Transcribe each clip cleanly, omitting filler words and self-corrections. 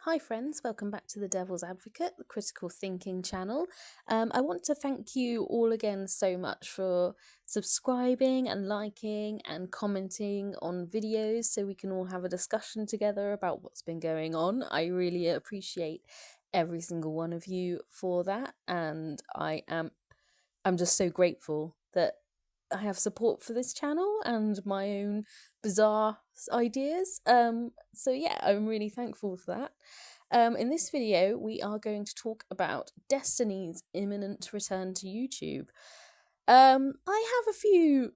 Hi friends, welcome back to the Devil's Advocate, the critical thinking channel. I want to thank you all again so much for subscribing and liking and commenting on videos so we can all have a discussion together about what's been going on. I really appreciate every single one of you for that, and I'm just so grateful that I have support for this channel and my own bizarre ideas. So yeah, I'm really thankful for that. In this video, we are going to talk about Destiny's imminent return to YouTube. I have a few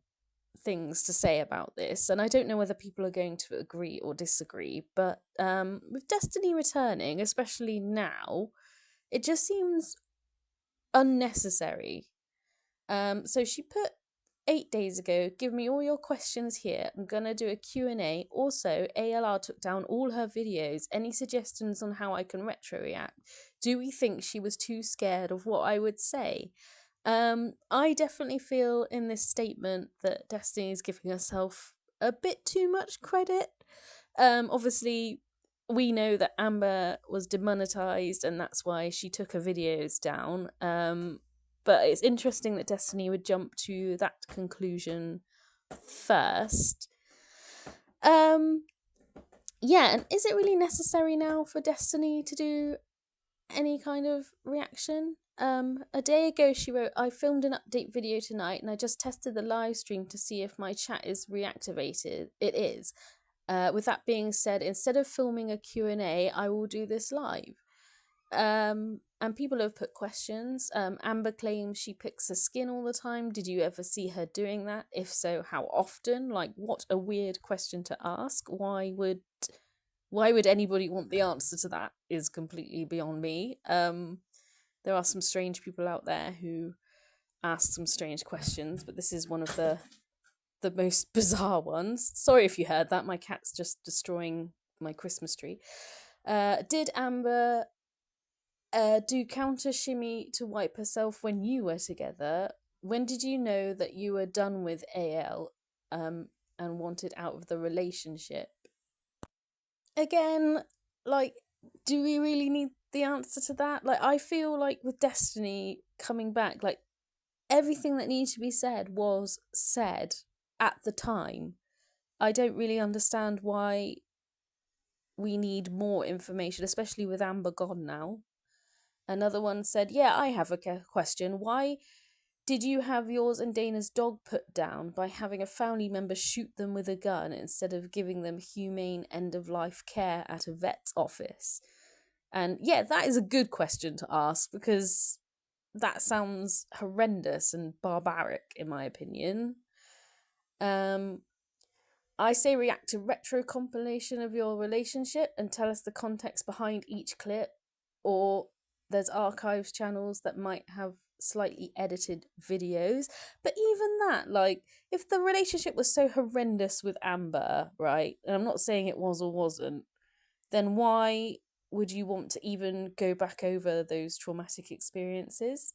things to say about this, and I don't know whether people are going to agree or disagree, but with Destiny returning, especially now, it just seems unnecessary. So she put 8 days ago, give me all your questions here. I'm gonna do a Q&A. Also, ALR took down all her videos. Any suggestions on how I can retro react? Do we think she was too scared of what I would say? I definitely feel in this statement that Destiny is giving herself a bit too much credit. Obviously, we know that Amber was demonetized and that's why she took her videos down. But it's interesting that Destiny would jump to that conclusion first. Yeah, and is it really necessary now for Destiny to do any kind of reaction? A day ago she wrote, I filmed an update video tonight and I just tested the live stream to see if my chat is reactivated. It is. With that being said, instead of filming a Q&A, I will do this live. And people have put questions. Amber claims she picks her skin all the time. Did you ever see her doing that? If so, how often? Like, what a weird question to ask. Why would anybody want the answer to that is completely beyond me. There are some strange people out there who ask some strange questions, but this is one of the most bizarre ones. Sorry if you heard that. My cat's just destroying my Christmas tree. Did Amber do counter shimmy to wipe herself when you were together? When did you know that you were done with AL and wanted out of the relationship? Again, like, do we really need the answer to that? Like, I feel like with Destiny coming back, like, everything that needed to be said was said at the time. I don't really understand why we need more information, especially with Amber gone now. Another one said, yeah, I have a question. Why did you have yours and Dana's dog put down by having a family member shoot them with a gun instead of giving them humane end-of-life care at a vet's office? And yeah, that is a good question to ask because that sounds horrendous and barbaric in my opinion. I say react to retro compilation of your relationship and tell us the context behind each clip, or there's archives channels that might have slightly edited videos. But even that, like, if the relationship was so horrendous with Amber, right, and I'm not saying it was or wasn't, then why would you want to even go back over those traumatic experiences?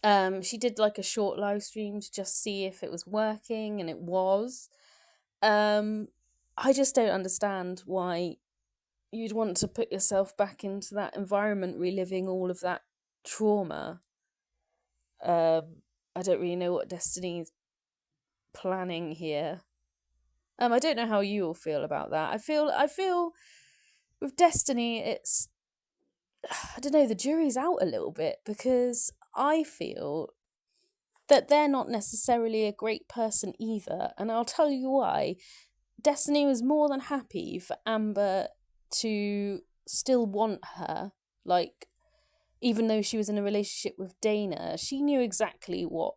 She did like a short live stream to just see if it was working, and it was. I just don't understand why you'd want to put yourself back into that environment, reliving all of that trauma. I don't really know what Destiny's planning here. I don't know how you all feel about that. I feel with Destiny, it's, I don't know, the jury's out a little bit because I feel that they're not necessarily a great person either, and I'll tell you why. Destiny was more than happy for Amber to still want her, like, even though she was in a relationship with Dana, she knew exactly what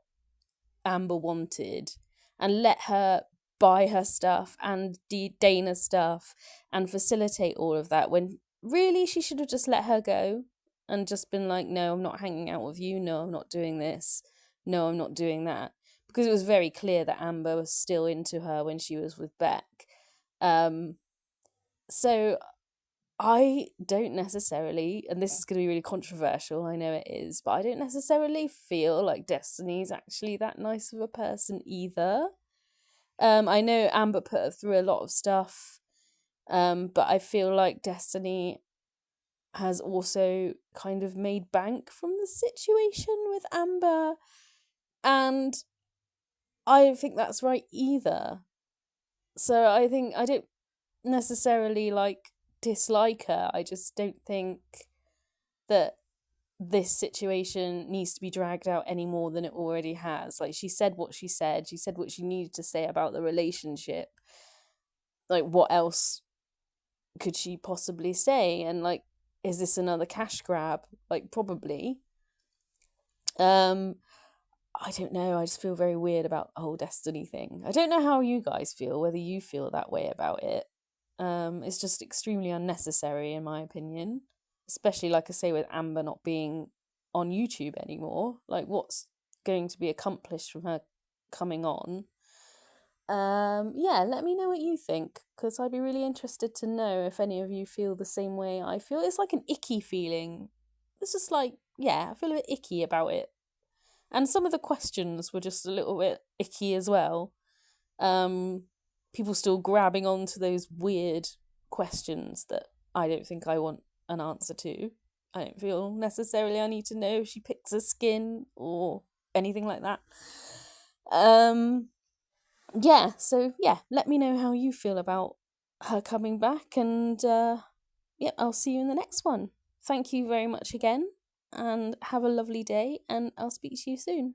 Amber wanted and let her buy her stuff and Dana's stuff and facilitate all of that, when really she should have just let her go and just been like, no, I'm not hanging out with you, no, I'm not doing this, no, I'm not doing that, because it was very clear that Amber was still into her when she was with Beck. So I don't necessarily, and this is going to be really controversial, I know it is, but I don't necessarily feel like Destiny's actually that nice of a person either. I know Amber put her through a lot of stuff, but I feel like Destiny has also kind of made bank from the situation with Amber, and I don't think that's right either. So I think I don't necessarily dislike her. I just don't think that this situation needs to be dragged out any more than it already has. Like, she said what she said. She said what she needed to say about the relationship. Like, what else could she possibly say? And is this another cash grab? Probably. I don't know. I just feel very weird about the whole Destiny thing. I don't know how you guys feel, whether you feel that way about it. It's just extremely unnecessary, in my opinion. Especially, like I say, with Amber not being on YouTube anymore. What's going to be accomplished from her coming on? Yeah, let me know what you think, because I'd be really interested to know if any of you feel the same way I feel. It's like an icky feeling. It's just I feel a bit icky about it. And some of the questions were just a little bit icky as well. People still grabbing onto those weird questions that I don't think I want an answer to. I don't feel necessarily I need to know if she picks a skin or anything like that. Let me know how you feel about her coming back, and I'll see you in the next one. Thank you very much again, and have a lovely day, and I'll speak to you soon.